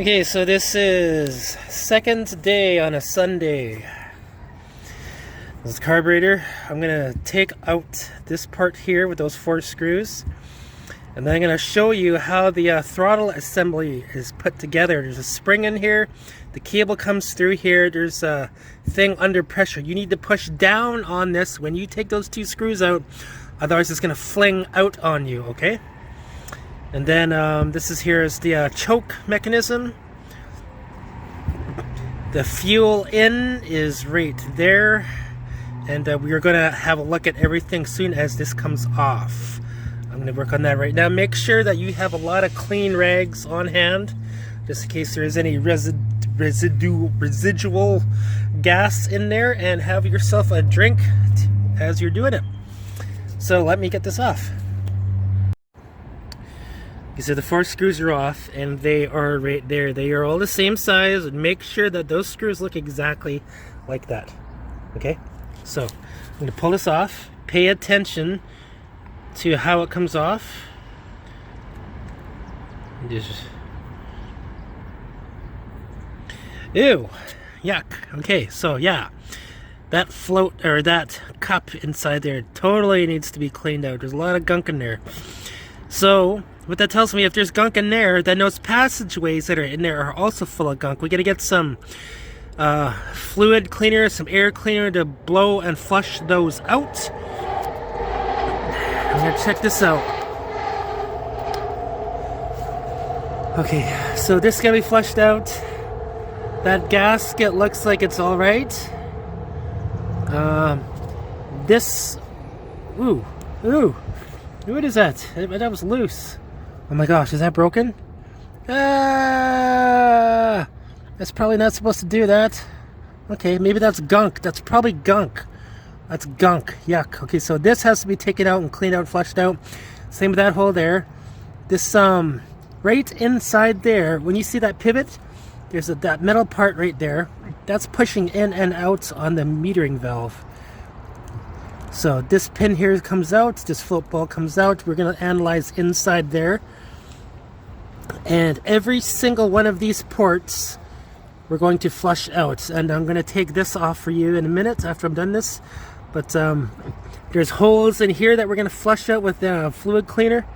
Okay, so this is second day on a Sunday. This is the carburetor. I'm gonna take out this part here with those 4 screws, and then I'm gonna show you how the throttle assembly is put together. There's a spring in here, the cable comes through here, there's a thing under pressure. You need to push down on this when you take those 2 screws out, otherwise it's gonna fling out on you, okay? And then this is here is the choke mechanism. The fuel in is right there, and we are going to have a look at everything soon as this comes off. I'm going to work on that right now. Make sure that you have a lot of clean rags on hand, just in case there is any residual gas in there, and have yourself a drink as you're doing it. So let me get this off. So the 4 screws are off, and they are right there. They are all the same size, and make sure that those screws look exactly like that. Okay, so I'm going to pull this off. Pay attention to how it comes off. Just... Ew, yuck. Okay, so yeah, that float or that cup inside there totally needs to be cleaned out. There's a lot of gunk in there. So what that tells me, if there's gunk in there, then those passageways that are in there are also full of gunk. We got to get some fluid cleaner, some air cleaner to blow and flush those out. I'm going to check this out. Okay, so this is going to be flushed out. That gasket looks like it's alright. This... Ooh. What is that? That was loose. Oh my gosh, is that broken? That's probably not supposed to do that. Okay, maybe that's gunk. That's probably gunk. That's gunk. Yuck. Okay, so this has to be taken out and cleaned out and flushed out. Same with that hole there. This, right inside there, when you see that pivot, there's that metal part right there. That's pushing in and out on the metering valve. So this pin here comes out, this float ball comes out. We're going to analyze inside there. And every single one of these ports we're going to flush out. And I'm going to take this off for you in a minute after I'm done this. But there's holes in here that we're going to flush out with fluid cleaner.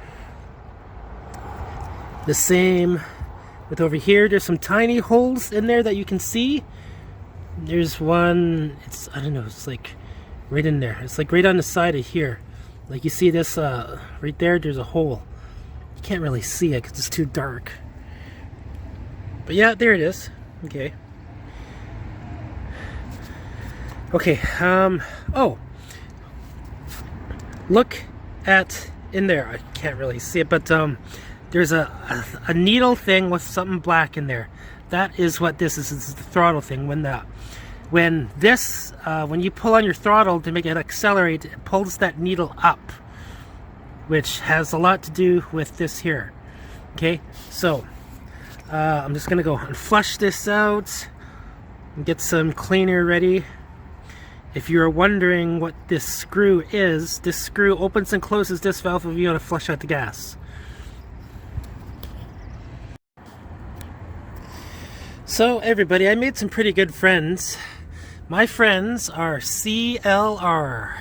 The same with over here. There's some tiny holes in there that you can see. There's one, I don't know, it's like right in there. It's like right on the side of here. Like you see this right there, there's a hole. You can't really see it because it's too dark. But yeah, there it is. Okay. Okay, oh. Look at in there. I can't really see it, but there's a needle thing with something black in there. That is what this is. This is the throttle thing. When you pull on your throttle to make it accelerate, it pulls that needle up, which has a lot to do with this here. Okay, so I'm just gonna go and flush this out and get some cleaner ready. If you're wondering what this screw is, this screw opens and closes this valve if you want to flush out the gas. So everybody, I made some pretty good friends. My friends are CLR.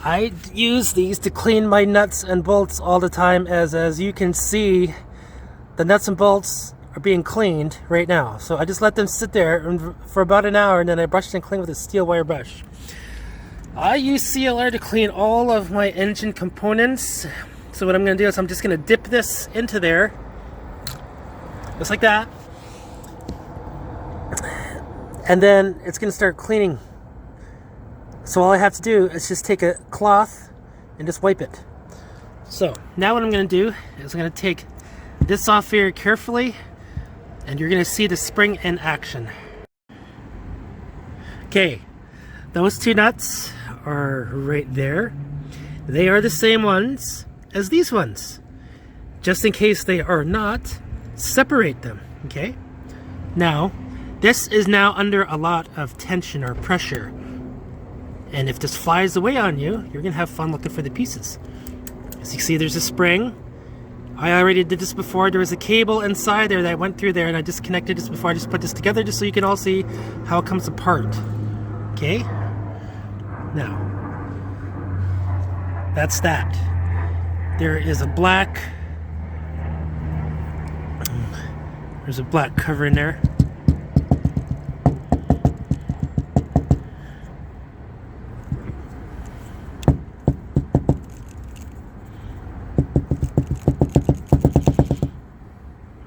I use these to clean my nuts and bolts all the time, as you can see, the nuts and bolts are being cleaned right now. So I just let them sit there for about an hour, and then I brush and clean with a steel wire brush. I use CLR to clean all of my engine components. So what I'm going to do is I'm just going to dip this into there, just like that. And then it's going to start cleaning. So all I have to do is just take a cloth and just wipe it. So now what I'm going to do is I'm going to take this off very carefully, and you're going to see the spring in action. Okay, those 2 nuts are right there. They are the same ones as these ones. Just in case they are not, separate them. Okay, now this is now under a lot of tension or pressure. And if this flies away on you, you're going to have fun looking for the pieces. As you can see, there's a spring. I already did this before. There was a cable inside there that went through there, and I disconnected this before. I just put this together just so you can all see how it comes apart. Okay? Now, that's that. There is a black... There's a black cover in there.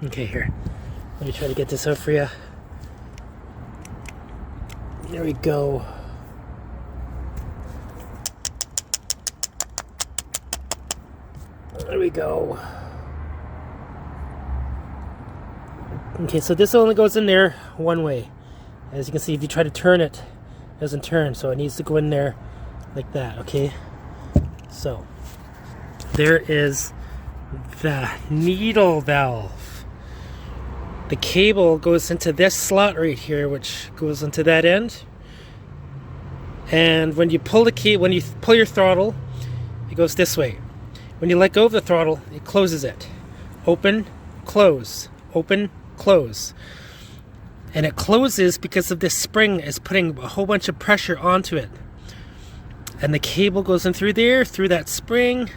Okay, here. Let me try to get this out for you. There we go. There we go. Okay, so this only goes in there one way. As you can see, if you try to turn it, it doesn't turn, so it needs to go in there like that, okay? So, there is the needle valve. The cable goes into this slot right here, which goes into that end. And when you pull the key, when you pull your throttle, it goes this way. When you let go of the throttle, it closes it. Open, close, open, close. And it closes because of this spring is putting a whole bunch of pressure onto it. And the cable goes in through there, through that spring.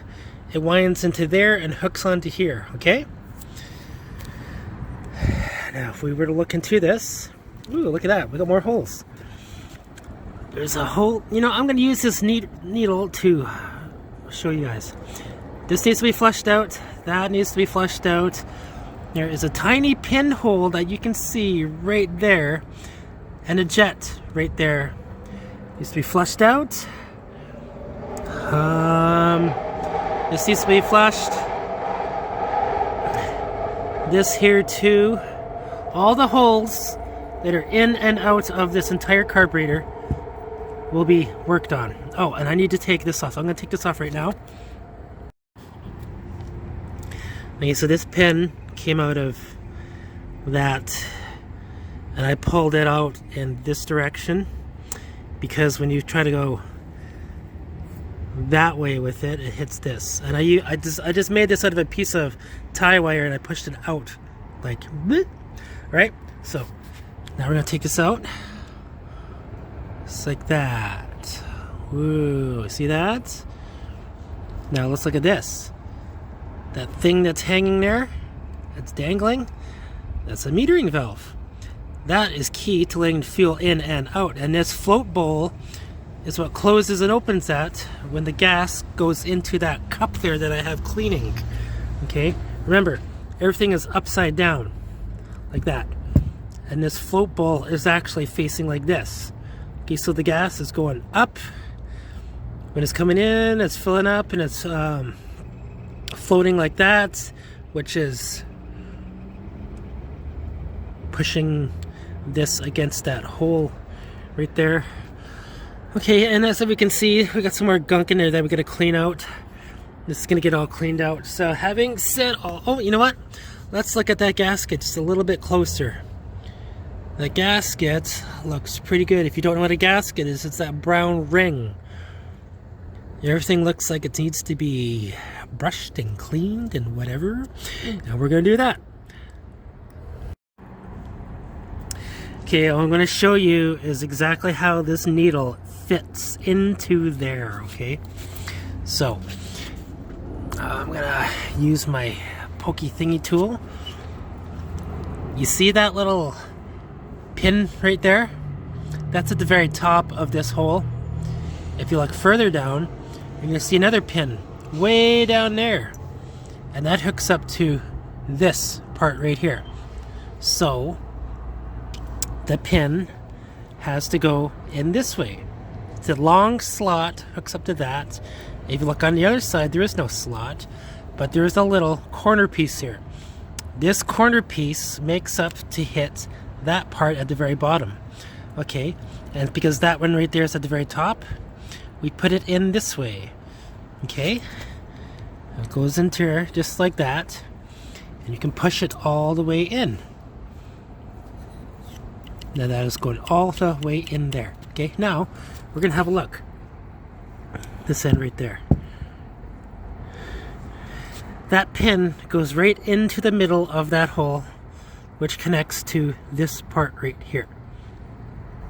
It winds into there and hooks onto here, okay? Now, if we were to look into this, ooh, look at that, we got more holes. There's a hole, you know, I'm going to use this needle to show you guys. This needs to be flushed out, that needs to be flushed out. There is a tiny pinhole that you can see right there, and a jet right there. Needs to be flushed out. This needs to be flushed. This here too. All the holes that are in and out of this entire carburetor will be worked on. Oh, and I need to take this off. I'm going to take this off right now. Okay, so this pin came out of that, and I pulled it out in this direction because when you try to go that way with it, it hits this. And I just made this out of a piece of tie wire, and I pushed it out like bleh. Right? So now we're gonna take this out just like that. Woo, see that? Now let's look at this. That thing that's hanging there, that's dangling, that's a metering valve. That is key to letting fuel in and out. And this float bowl is what closes and opens that when the gas goes into that cup there that I have cleaning. Okay? Remember, everything is upside down, like that. And this float bowl is actually facing like this. Okay, so the gas is going up. When it's coming in, it's filling up, and it's floating like that, which is pushing this against that hole right there. Okay, and as we can see, we got some more gunk in there that we gotta clean out. This is gonna get all cleaned out. So having said all, oh, you know what? Let's look at that gasket just a little bit closer. The gasket looks pretty good. If you don't know what a gasket is, it's that brown ring. Everything looks like it needs to be brushed and cleaned and whatever. And we're gonna do that. Okay, what I'm gonna show you is exactly how this needle fits into there, okay? So, I'm gonna use my pokey thingy tool. You see that little pin right there? That's at the very top of this hole. If you look further down, you're gonna see another pin way down there. And that hooks up to this part right here. So, the pin has to go in this way. It's a long slot, hooks up to that. If you look on the other side, there is no slot, but there is a little corner piece here. This corner piece makes up to hit that part at the very bottom. Okay, and because that one right there is at the very top, we put it in this way. Okay, it goes into here just like that, and you can push it all the way in. Now that is going all the way in there. Okay, now we're gonna have a look. This end right there. that pin goes right into the middle of that hole, which connects to this part right here.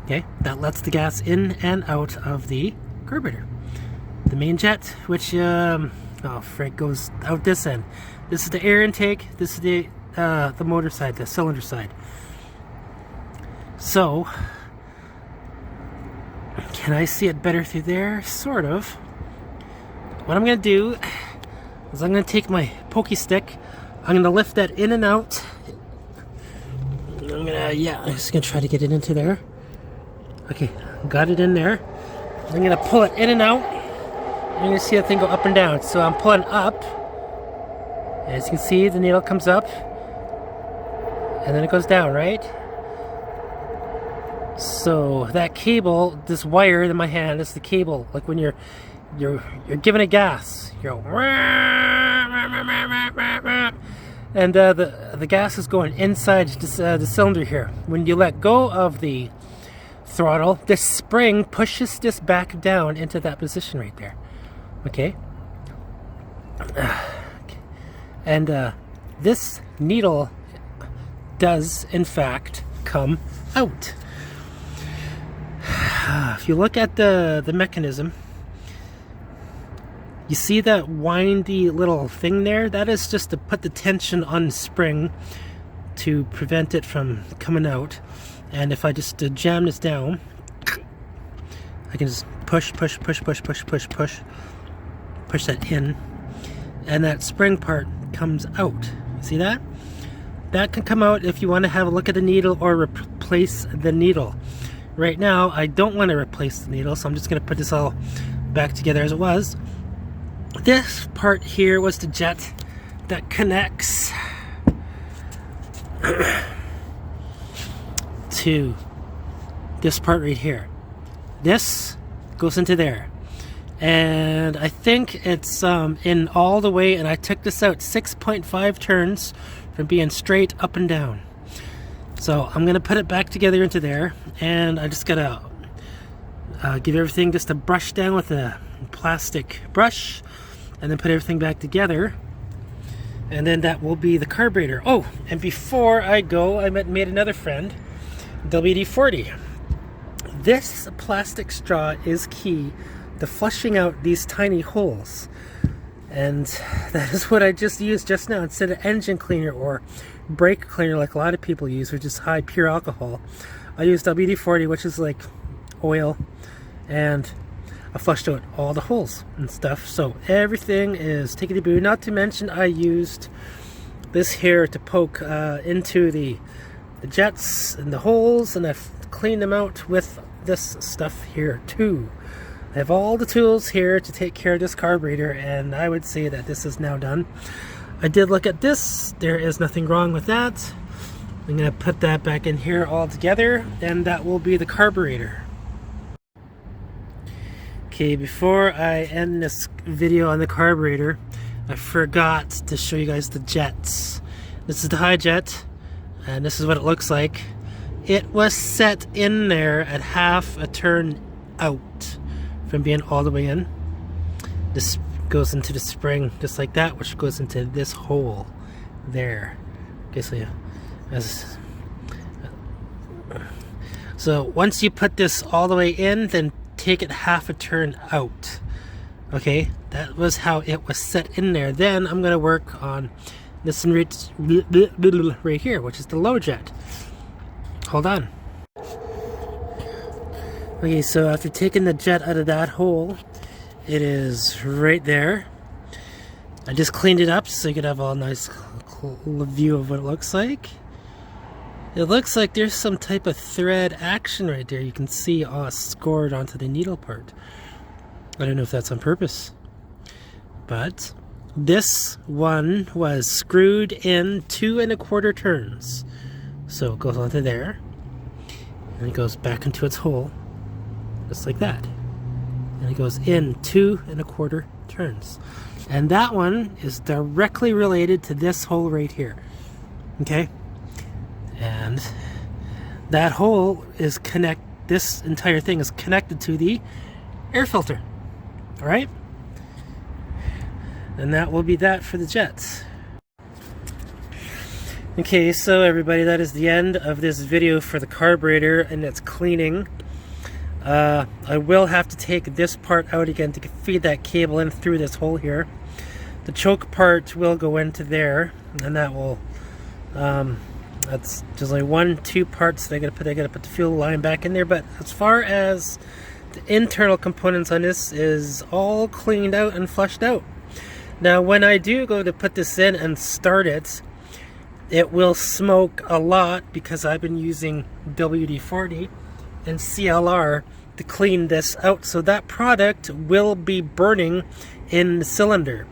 Okay, that lets the gas in and out of the carburetor. The main jet, which goes out this end. This is the air intake. This is the motor side, the cylinder side. So, can I see it better through there? Sort of. What I'm going to do is I'm going to take my pokey stick. I'm going to lift that in and out. I'm just going to try to get it into there. Okay, got it in there. I'm going to pull it in and out. You're going to see that thing go up and down. So I'm pulling up. As you can see, the needle comes up. And then it goes down, right? So that cable, this wire in my hand, is the cable. Like when you're giving it gas, you go, and the gas is going inside the cylinder here. When you let go of the throttle, this spring pushes this back down into that position right there. Okay. And this needle does in fact come out. If you look at the mechanism, you see that windy little thing there? That is just to put the tension on the spring to prevent it from coming out. And if I just jam this down, I can just push that in, and that spring part comes out. See that? That can come out if you want to have a look at the needle or replace the needle. Right now, I don't want to replace the needle, so I'm just going to put this all back together as it was. This part here was the jet that connects to this part right here. This goes into there. And I think it's in all the way, and I took this out 6.5 turns from being straight up and down. So I'm going to put it back together into there, and I just got to give everything just a brush down with a plastic brush, and then put everything back together, and then that will be the carburetor. Oh, and before I go, I made another friend, WD-40. This plastic straw is key to flushing out these tiny holes, and that is what I just used just now. Instead of engine cleaner or brake cleaner like a lot of people use, which is high pure alcohol, I used WD-40, which is like oil, and I flushed out all the holes and stuff. So everything is tickety-boo. Not to mention I used this here to poke into the jets and the holes, and I've cleaned them out with this stuff here too. I have all the tools here to take care of this carburetor, and I would say that this is now done. I did look at this. There is nothing wrong with that. I'm going to put that back in here all together, and that will be the carburetor. Okay, before I end this video on the carburetor, I forgot to show you guys the jets. This is the high jet, and this is what it looks like. It was set in there at half a turn out from being all the way in. This goes into the spring just like that, which goes into this hole there. Okay, so once you put this all the way in, then take it half a turn out. Okay, that was how it was set in there. Then I'm going to work on this right here, which is the low jet. Hold on. Okay, so after taking the jet out of that hole, it is right there. I just cleaned it up so you could have a nice view of what it looks like. It looks like there's some type of thread action right there. You can see scored onto the needle part. I don't know if that's on purpose, but this one was screwed in 2 1/4 turns. So it goes onto there, and it goes back into its hole, just like that. And it goes in 2 1/4 turns. And that one is directly related to this hole right here. Okay? And that hole is this entire thing is connected to the air filter. Alright? And that will be that for the jets. Okay, so everybody, that is the end of this video for the carburetor and its cleaning. I will have to take this part out again to feed that cable in through this hole here. The choke part will go into there, and that will that's just like 2 parts that I gotta put the fuel line back in there. But as far as the internal components on this is all cleaned out and flushed out. Now when I do go to put this in and start it, it will smoke a lot because I've been using WD-40 and CLR to clean this out, so that product will be burning in the cylinder.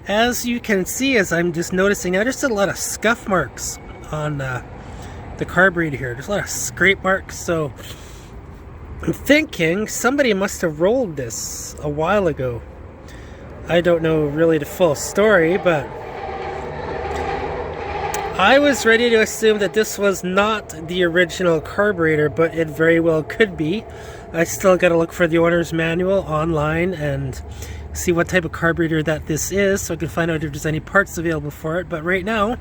As you can see, as I'm just noticing now, there's a lot of scuff marks on the carburetor here. There's a lot of scrape marks, so I'm thinking somebody must have rolled this a while ago. I don't know really the full story, but I was ready to assume that this was not the original carburetor, but it very well could be. I still got to look for the owner's manual online and see what type of carburetor that this is, so I can find out if there's any parts available for it. But right now,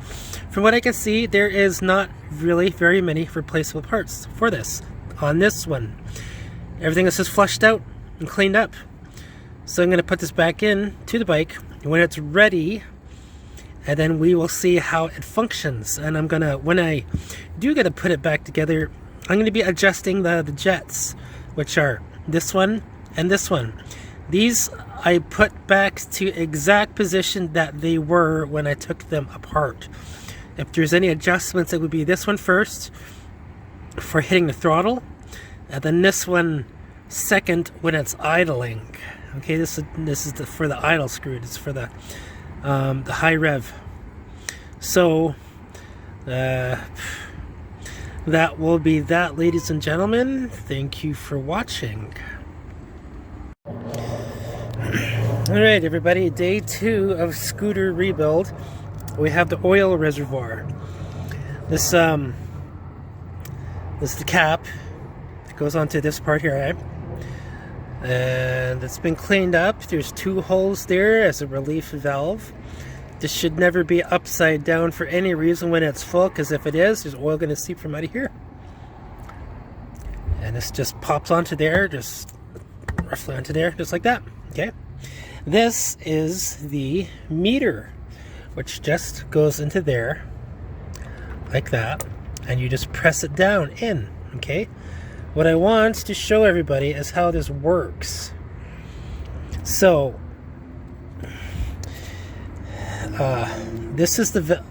from what I can see, there is not really very many replaceable parts for this on this one. Everything is just flushed out and cleaned up. So I'm going to put this back in to the bike when it's ready, and then we will see how it functions. And I'm gonna, when I do get to put it back together, I'm gonna be adjusting the jets, which are this one and this one. These I put back to exact position that they were when I took them apart. If there's any adjustments, it would be this one first for hitting the throttle, and then this one second when it's idling. Okay, this is for the idle screw. It's for the high rev. So that will be that, ladies and gentlemen. Thank you for watching. Alright everybody, day 2 of scooter rebuild. We have the oil reservoir. This is the cap. It goes onto this part here, right? And it's been cleaned up. There's 2 holes there as a relief valve. This should never be upside down for any reason when it's full, because if it is, there's oil going to seep from out of here. And this just pops onto there, just roughly onto there, just like that. Okay. This is the meter, which just goes into there like that, and you just press it down in. Okay. What I want to show everybody is how this works. So, this is the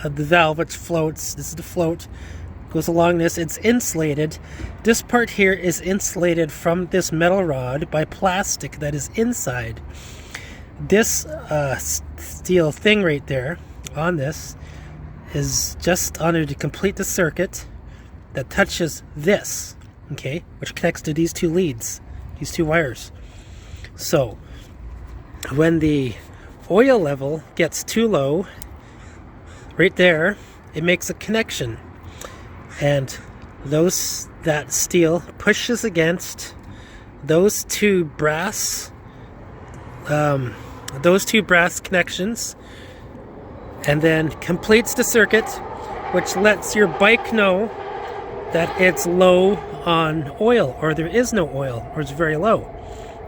valve which floats. This is the float. Goes along this. It's insulated. This part here is insulated from this metal rod by plastic that is inside. This steel thing right there on this is just on there to complete the circuit that touches this. Okay, which connects to these 2 leads, these 2 wires. So when the oil level gets too low, right there, it makes a connection, and that steel pushes against those 2 brass connections, and then completes the circuit, which lets your bike know that it's low on oil, or there is no oil, or it's very low.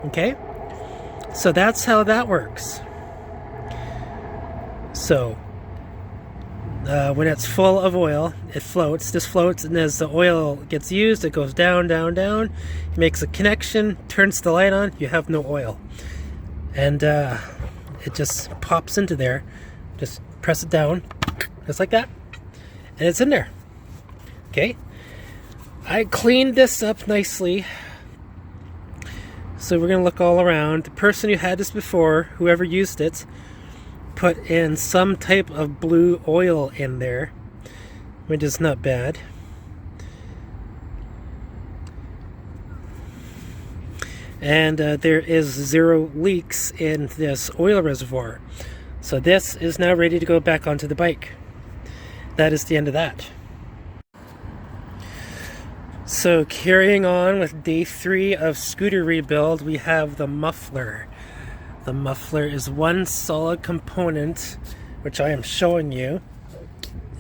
Okay, so that's how that works. So when it's full of oil, it floats. This floats, and as the oil gets used, it goes down, down, down. It makes a connection, turns the light on. You have no oil, and it just pops into there. Just press it down, just like that, and it's in there. Okay. I cleaned this up nicely, so we're going to look all around. The person who had this before, whoever used it, put in some type of blue oil in there, which is not bad. And there is 0 leaks in this oil reservoir. So this is now ready to go back onto the bike. That is the end of that. So carrying on with day 3 of scooter rebuild, we have the muffler. The muffler is one solid component, which I am showing you.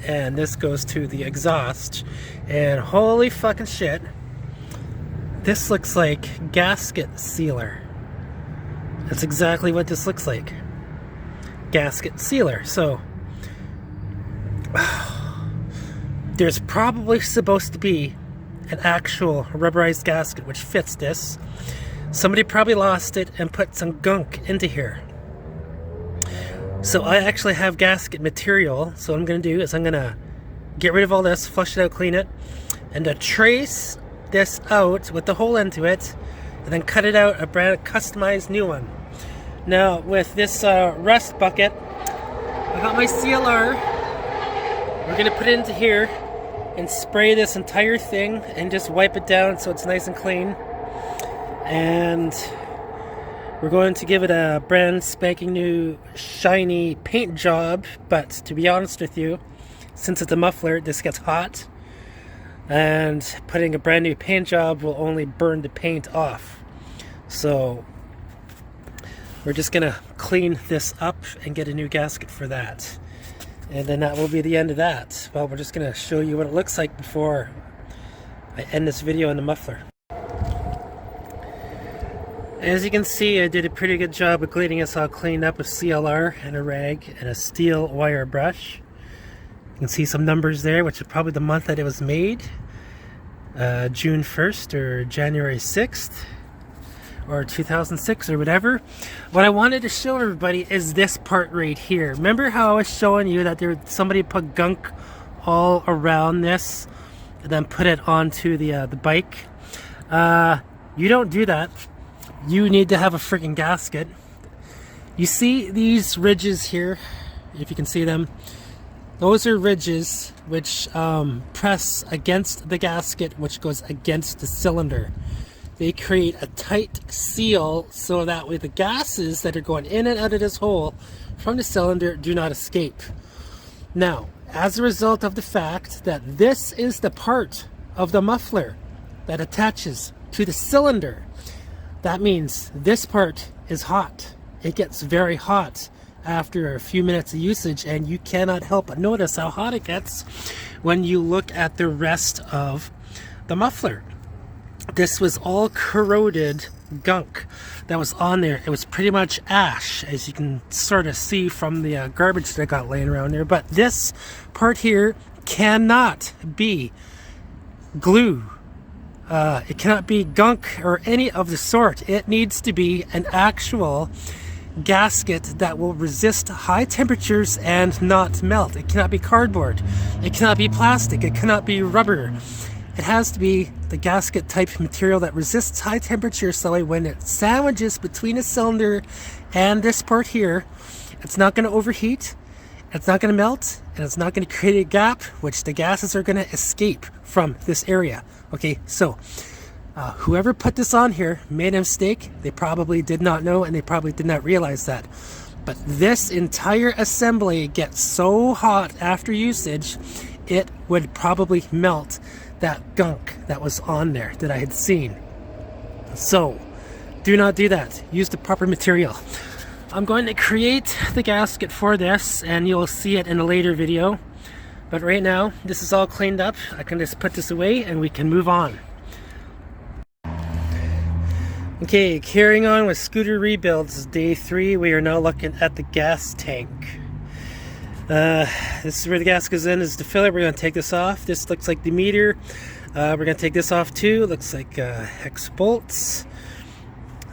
And this goes to the exhaust. And holy fucking shit, this looks like gasket sealer. That's exactly what this looks like. Gasket sealer. So there's probably supposed to be an actual rubberized gasket which fits this. Somebody probably lost it and put some gunk into here. So I actually have gasket material. So what I'm going to do is I'm going to get rid of all this, flush it out, clean it, and to trace this out with the hole into it, and then cut it out a brand customized new one. Now with this rust bucket, I got my CLR. We're going to put it into here and spray this entire thing and just wipe it down so it's nice and clean. And we're going to give it a brand spanking new shiny paint job, but to be honest with you, since it's a muffler, this gets hot, and putting a brand new paint job will only burn the paint off. So we're just gonna clean this up and get a new gasket for that, and then that will be the end of that. Well, we're just gonna show you what it looks like before I end this video on the muffler. As you can see, I did a pretty good job of cleaning this all cleaned up with CLR and a rag and a steel wire brush. You can see some numbers there, which is probably the month that it was made. June 1st or January 6th or 2006 or whatever. What I wanted to show everybody is this part right here. Remember how I was showing you that somebody put gunk all around this and then put it onto the bike? You don't do that. You need to have a freaking gasket. You see these ridges here, if you can see them? Those are ridges which press against the gasket, which goes against the cylinder. They create a tight seal so that way the gases that are going in and out of this hole from the cylinder do not escape. Now, as a result of the fact that this is the part of the muffler that attaches to the cylinder, that means this part is hot. It gets very hot after a few minutes of usage, and you cannot help but notice how hot it gets when you look at the rest of the muffler. This was all corroded gunk that was on there. It was pretty much ash, as you can sort of see from the garbage that got laying around there. But this part here cannot be glue. It cannot be gunk or any of the sort. It needs to be an actual gasket that will resist high temperatures and not melt. It cannot be cardboard. It cannot be plastic. It cannot be rubber. It has to be the gasket type material that resists high temperatures, so when it sandwiches between a cylinder and this part here, it's not going to overheat, it's not going to melt, and it's not going to create a gap which the gases are going to escape from this area. Okay, so whoever put this on here made a mistake. They probably did not know, and they probably did not realize that. But this entire assembly gets so hot after usage, it would probably melt that gunk that was on there that I had seen. So do not do that. Use the proper material. I'm going to create the gasket for this, and you'll see it in a later video. But right now, this is all cleaned up. I can just put this away and we can move on. Okay, carrying on with scooter rebuilds, day 3. We are now looking at the gas tank. This is where the gas goes in, is the filler. We're going to take this off. This looks like the meter. We're going to take this off too. Looks like hex bolts.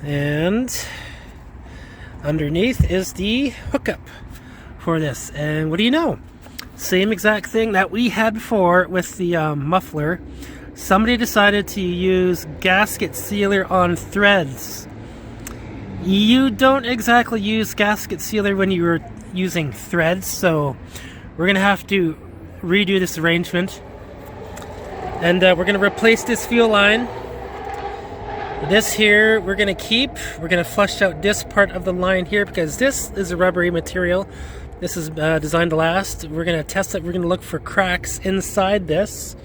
And underneath is the hookup for this. And what do you know? Same exact thing that we had before with the muffler. Somebody decided to use gasket sealer on threads. You don't exactly use gasket sealer when you were using threads, so we're gonna have to redo this arrangement, and we're gonna replace this fuel line. This here we're gonna keep. We're gonna flush out this part of the line here because this is a rubbery material. This is designed to last. We're gonna test it. We're gonna look for cracks inside this,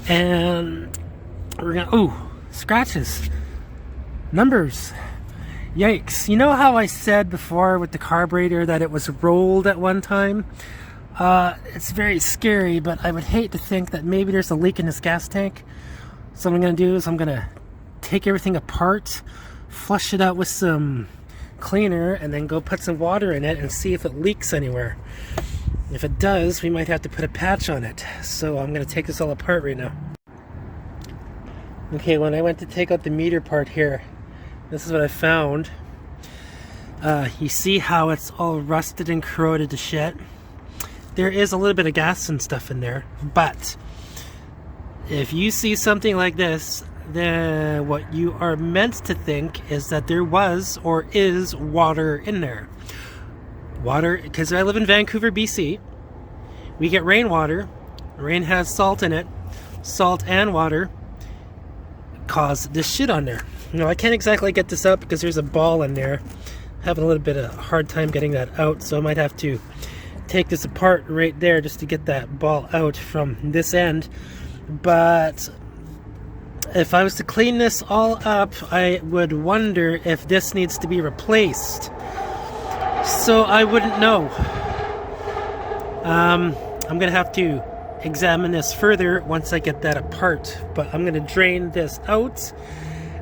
and we're gonna scratches, numbers. Yikes. You know how I said before with the carburetor that it was rolled at one time? It's very scary, but I would hate to think that maybe there's a leak in this gas tank. So what I'm going to do is I'm going to take everything apart, flush it out with some cleaner, and then go put some water in it and see if it leaks anywhere. If it does, we might have to put a patch on it. So I'm going to take this all apart right now. Okay, when I went to take out the meter part here, this is what I found. You see how it's all rusted and corroded to shit? There is a little bit of gas and stuff in there, but if you see something like this, then what you are meant to think is that there was or is water in there. Water, because I live in Vancouver, BC. We get rainwater. Rain has salt in it. Salt and water cause this shit on there. You know, I can't exactly get this out because there's a ball in there. Having a little bit of a hard time getting that out, so I might have to take this apart right there just to get that ball out from this end. But if I was to clean this all up, I would wonder if this needs to be replaced. So I wouldn't know. I'm gonna have to examine this further once I get that apart, but I'm gonna drain this out,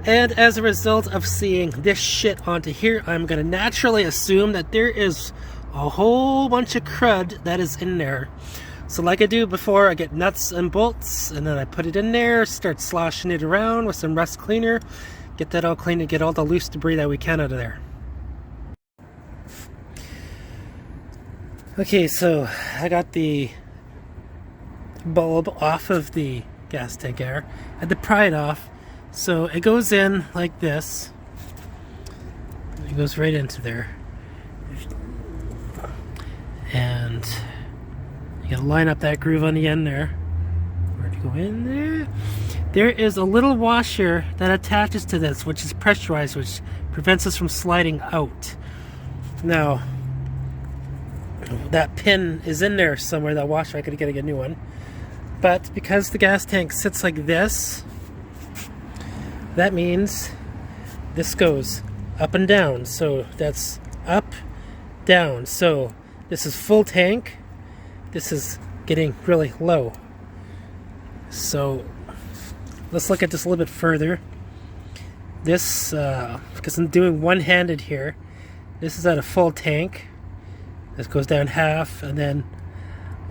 and as a result of seeing this shit onto here, I'm gonna naturally assume that there is a whole bunch of crud that is in there. So like I do before, I get nuts and bolts, and then I put it in there, start sloshing it around with some rust cleaner, get that all clean and get all the loose debris that we can out of there. Okay, so I got the bulb off of the gas tank air. I had to pry it off. So it goes in like this. It goes right into there. And you gotta line up that groove on the end there. Where'd you go in there? There is a little washer that attaches to this, which is pressurized, which prevents us from sliding out. Now, that pin is in there somewhere, that washer. I gotta get a new one. But because the gas tank sits like this, that means this goes up and down. So that's up, down. So this is full tank. This is getting really low. So let's look at this a little bit further. This, because I'm doing one-handed here, this is at a full tank. This goes down half, and then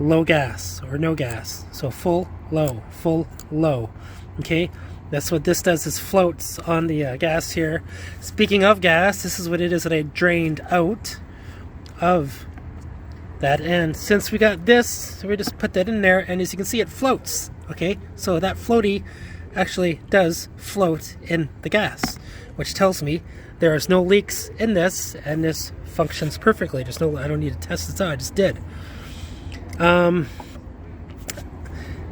low gas or no gas. So full, low. Okay, that's what this does, is floats on the gas here. Speaking of gas, this is what it is that I drained out of that end. Since we got this, so we just put that in there, and as you can see, it floats. Okay, so that floaty actually does float in the gas, which tells me there is no leaks in this, and this functions perfectly. Just no, I don't need to test this out. I just did.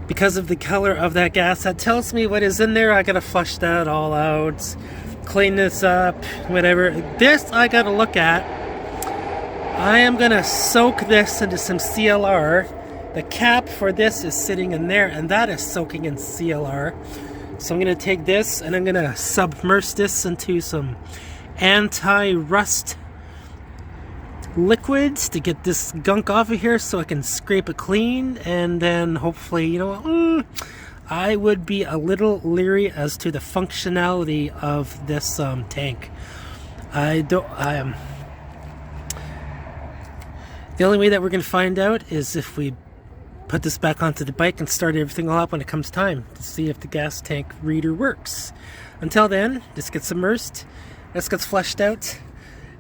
Because of the color of that gas, that tells me what is in there. I gotta flush that all out, clean this up, whatever. This I gotta look at. I am gonna soak this into some CLR. The cap for this is sitting in there, and that is soaking in CLR. So I'm gonna take this and I'm gonna submerge this into some anti-rust liquids to get this gunk off of here so I can scrape it clean, and then hopefully, you know, I would be a little leery as to the functionality of this tank. The only way that we're going to find out is if we put this back onto the bike and start everything all up when it comes time to see if the gas tank reader works. Until then, this gets submerged, this gets flushed out,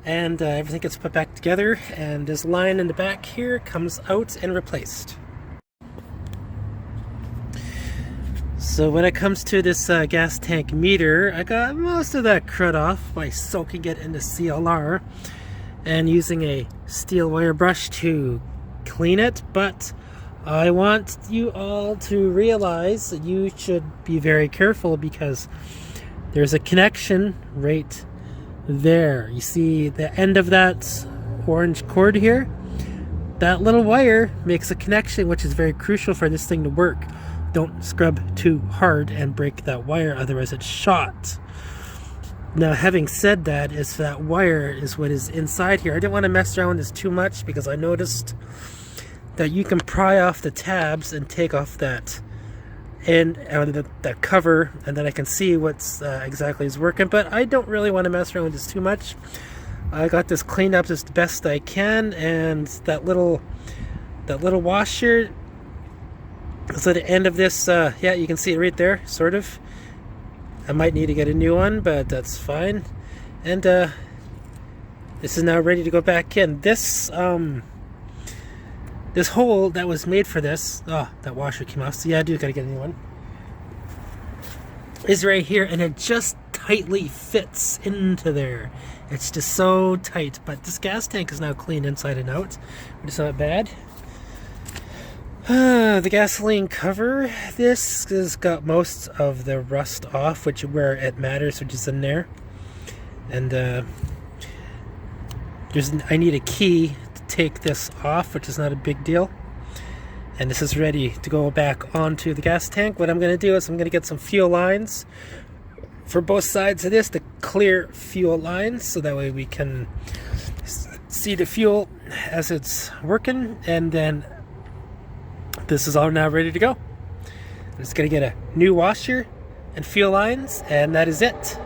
and everything gets put back together, and this line in the back here comes out and replaced. So when it comes to this gas tank meter, I got most of that crud off by soaking it into CLR and using a steel wire brush to clean it, but I want you all to realize that you should be very careful, because there's a connection right there. You see the end of that orange cord here? That little wire makes a connection, which is very crucial for this thing to work. Don't scrub too hard and break that wire, otherwise it's shot. Now, having said that, is that wire is what is inside here. I didn't want to mess around with this too much because I noticed that you can pry off the tabs and take off that end, that cover, and then I can see what's exactly is working. But I don't really want to mess around with this too much. I got this cleaned up as best I can, and that little washer is at the end of this. Yeah, you can see it right there, sort of. I might need to get a new one, but that's fine. And this is now ready to go back in. This this hole that was made for this, oh, that washer came off, so yeah, I do gotta get a new one, is right here, and it just tightly fits into there. It's just so tight. But this gas tank is now clean inside and out, which is not bad. The gasoline cover, this has got most of the rust off, which where it matters, which is in there. And I need a key to take this off, which is not a big deal. And this is ready to go back onto the gas tank. What I'm going to do is I'm going to get some fuel lines for both sides of this, to clear fuel lines, so that way we can see the fuel as it's working. And then this is all now ready to go. I'm just going to get a new washer and fuel lines, and that is it.